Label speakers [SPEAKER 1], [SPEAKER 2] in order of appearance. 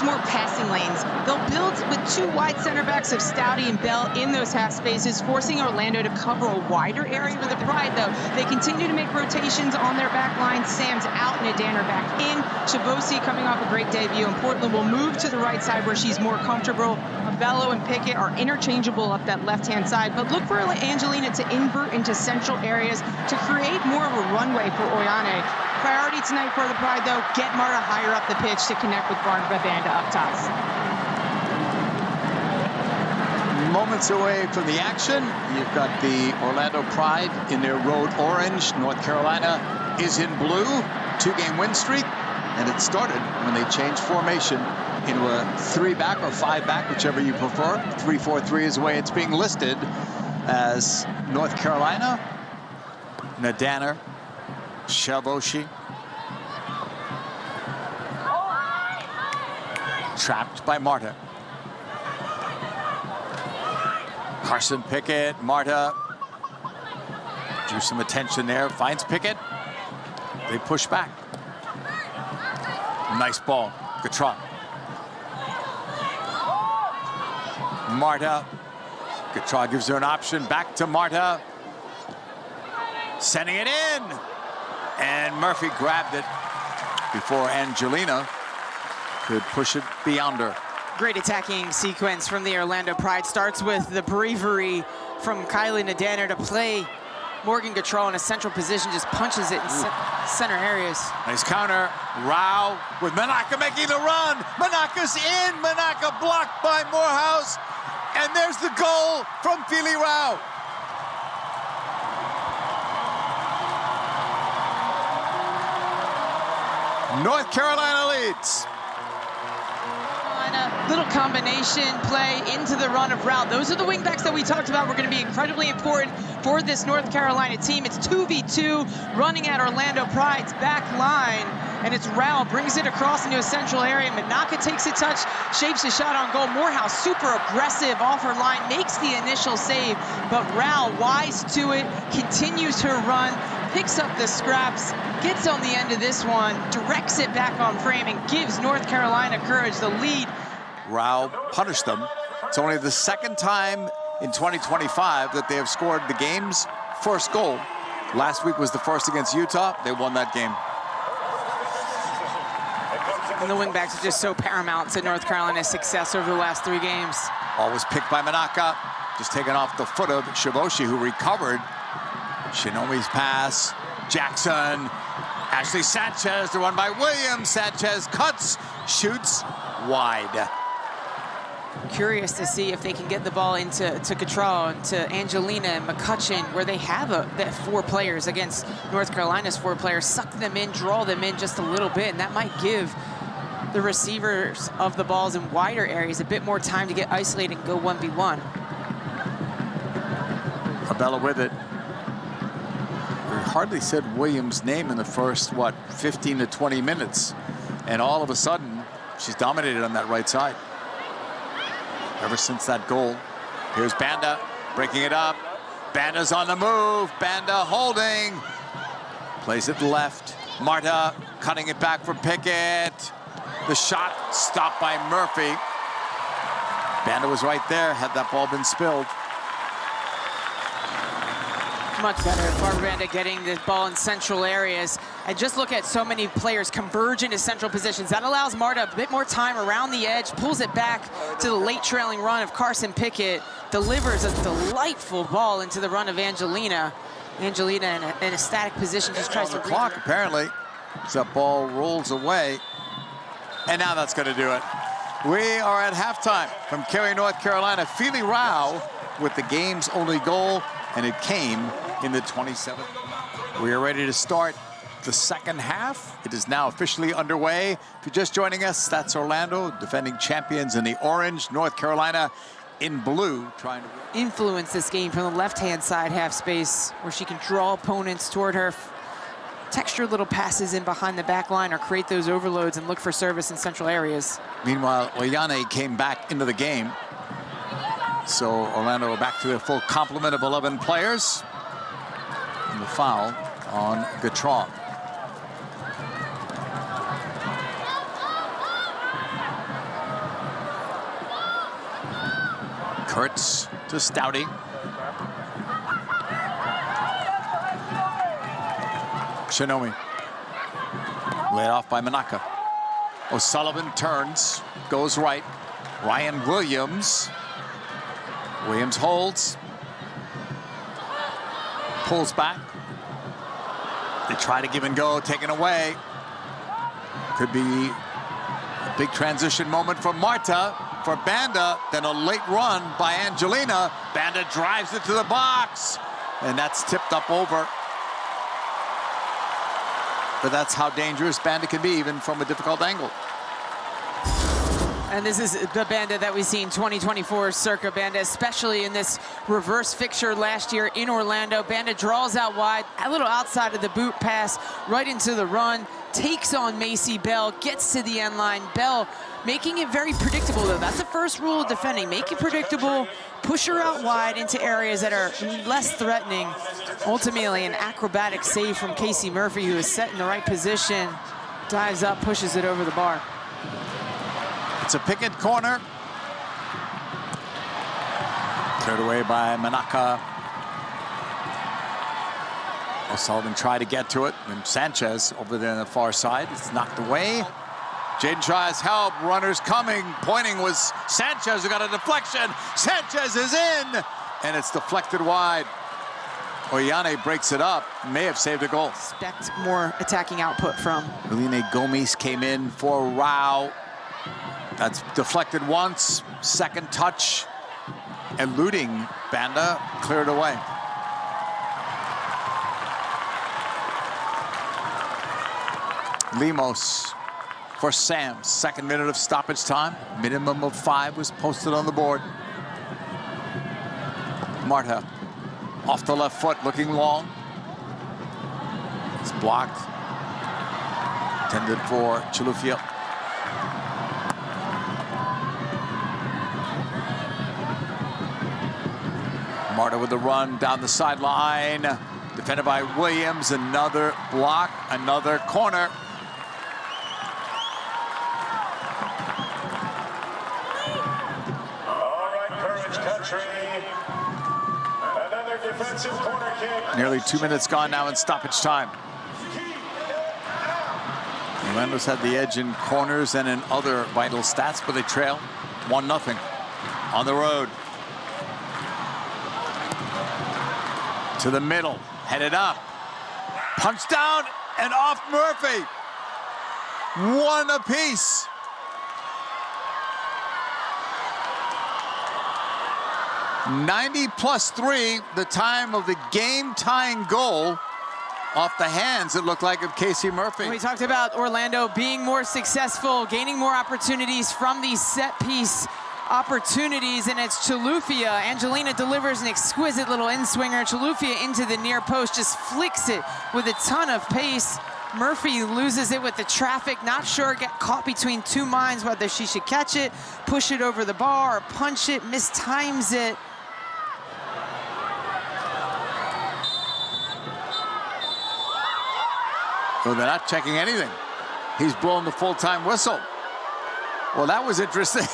[SPEAKER 1] needs more passing lanes. They'll build with two wide center backs of Stouty and Bell in those half spaces, forcing Orlando to cover a wider area for the Pride, though. They continue to make rotations on their back line. Sam's out, Nadana back in. Chavosi coming off a great debut, and Portland will move to the right side where she's more comfortable. Bello and Pickett are interchangeable up that left-hand side, but look for Angelina to invert into central areas to create more of a runway for Oyane. Priority tonight for the Pride, though, get Marta higher up the pitch to connect with Barbara Banda up top.
[SPEAKER 2] Moments away from the action, you've got the Orlando Pride in their road orange. North Carolina is in blue, two-game win streak, and it started when they changed formation into a 3-back or 5-back, whichever you prefer. 3-4-3 is the way it's being listed as North Carolina. Nadana, Chavosi. Trapped by Marta. Carson Pickett, Marta. Drew some attention there, finds Pickett. They push back. Nice ball, Gatron. Marta. Gatron gives her an option. Back to Marta. Sending it in. And Murphy grabbed it before Angelina could push it beyond her.
[SPEAKER 1] Great attacking sequence from the Orlando Pride. Starts with the bravery from Kylie Nadana to play Morgan Gatron in a central position, just punches it in center areas.
[SPEAKER 2] Nice counter. Rao with Manaka making the run. Manaka's in. Manaka blocked by Morehouse. And there's the goal from Philly Rao. North Carolina leads.
[SPEAKER 1] Little combination play into the run of Rao. Those are the wingbacks that we talked about were going to be incredibly important for this North Carolina team. It's 2v2 running at Orlando Pride's back line. And it's Rao, brings it across into a central area. Manaka takes a touch, shapes a shot on goal. Morehouse, super aggressive off her line, makes the initial save. But Rao, wise to it, continues her run, picks up the scraps, gets on the end of this one, directs it back on frame, and gives North Carolina courage, the lead.
[SPEAKER 2] Rao punished them. It's only the second time in 2025 that they have scored the game's first goal. Last week was the first against Utah. They won that game.
[SPEAKER 1] And the wingbacks are just so paramount to North Carolina's success over the last 3 games.
[SPEAKER 2] Ball was picked by Manaka, just taken off the foot of Chavosi, who recovered. Shinomi's pass, Jackson, Ashley Sanchez, the run by Williams. Sanchez cuts, shoots wide.
[SPEAKER 1] Curious to see if they can get the ball into Gatron, to Angelina and McCutcheon, where they have that 4 players against North Carolina's 4 players. Suck them in, draw them in just a little bit, and that might give the receivers of the balls in wider areas a bit more time to get isolated and go 1v1.
[SPEAKER 2] Abella with it. We hardly said Williams' name in the first, 15 to 20 minutes. And all of a sudden, she's dominated on that right side. Ever since that goal. Here's Banda breaking it up. Banda's on the move. Banda holding. Plays it left. Marta cutting it back for Pickett. The shot stopped by Murphy. Banda was right there had that ball been spilled.
[SPEAKER 1] Much better. Barbara Banda getting the ball in central areas. And just look at so many players converge into central positions. That allows Marta a bit more time around the edge, pulls it back to the late trailing run of Carson Pickett, delivers a delightful ball into the run of Angelina. Angelina in a static position just tries to
[SPEAKER 2] the clock, apparently, as that ball rolls away. And now that's going to do it. We are at halftime from Cary, North Carolina. Philly Rao with the game's only goal, and it came in the 27th. We are ready to start the second half. It is now officially underway. If you're just joining us, that's Orlando, defending champions in the orange, North Carolina in blue, trying to
[SPEAKER 1] influence this game from the left-hand side half space, where she can draw opponents toward her, texture little passes in behind the back line, or create those overloads and look for service in central areas.
[SPEAKER 2] Meanwhile, Oyane came back into the game. So Orlando back to their full complement of 11 players. And the foul on Gatron. Kurtz to Stouty. Shinomi. Laid off by Manaka. O'Sullivan turns, goes right. Ryan Williams. Williams holds. Pulls back. They try to give and go, taken away. Could be a big transition moment for Marta, for Banda, then a late run by Angelina. Banda drives it to the box, and that's tipped up over. But that's how dangerous Banda can be, even from a difficult angle.
[SPEAKER 1] And this is the Banda that we see in 2024 circa Banda, especially in this reverse fixture last year in Orlando. Banda draws out wide, a little outside of the boot pass, right into the run, takes on Macy Bell, gets to the end line. Bell making it very predictable, though. That's the first rule of defending. Make it predictable, push her out wide into areas that are less threatening. Ultimately, an acrobatic save from Casey Murphy, who is set in the right position, dives up, pushes it over the bar.
[SPEAKER 2] It's a Pickett corner. Cleared away by Manaka. O'Sullivan tried to get to it, and Sanchez over there on the far side. It's knocked away. Jaden Shaw has help. Runners coming. Pointing was Sanchez, who got a deflection. Sanchez is in, and it's deflected wide. Oyane breaks it up. May have saved a goal.
[SPEAKER 1] Expect more attacking output from.
[SPEAKER 2] Eline Gomes came in for Rao. That's deflected once. Second touch. Eluding Banda. Cleared away. Lemos for Sam. Second minute of stoppage time. Minimum of 5 was posted on the board. Marta off the left foot, looking long. It's blocked. Intended for Chilufia. Marta with the run down the sideline. Defended by Williams. Another block, another corner. Nearly 2 minutes gone now in stoppage time. Orlando's had the edge in corners and in other vital stats, but they trail 1-0 on the road. To the middle, headed up. Punch down and off Murphy. 1 apiece. +3, the time of the game-tying goal off the hands, it looked like, of Casey Murphy.
[SPEAKER 1] We talked about Orlando being more successful, gaining more opportunities from these set-piece opportunities, and it's Chilufia. Angelina delivers an exquisite little in-swinger. Chilufia into the near post, just flicks it with a ton of pace. Murphy loses it with the traffic, not sure, get caught between two minds whether she should catch it, push it over the bar, or punch it, mistimes it.
[SPEAKER 2] So they're not checking anything. He's blown the full-time whistle. Well, that was interesting.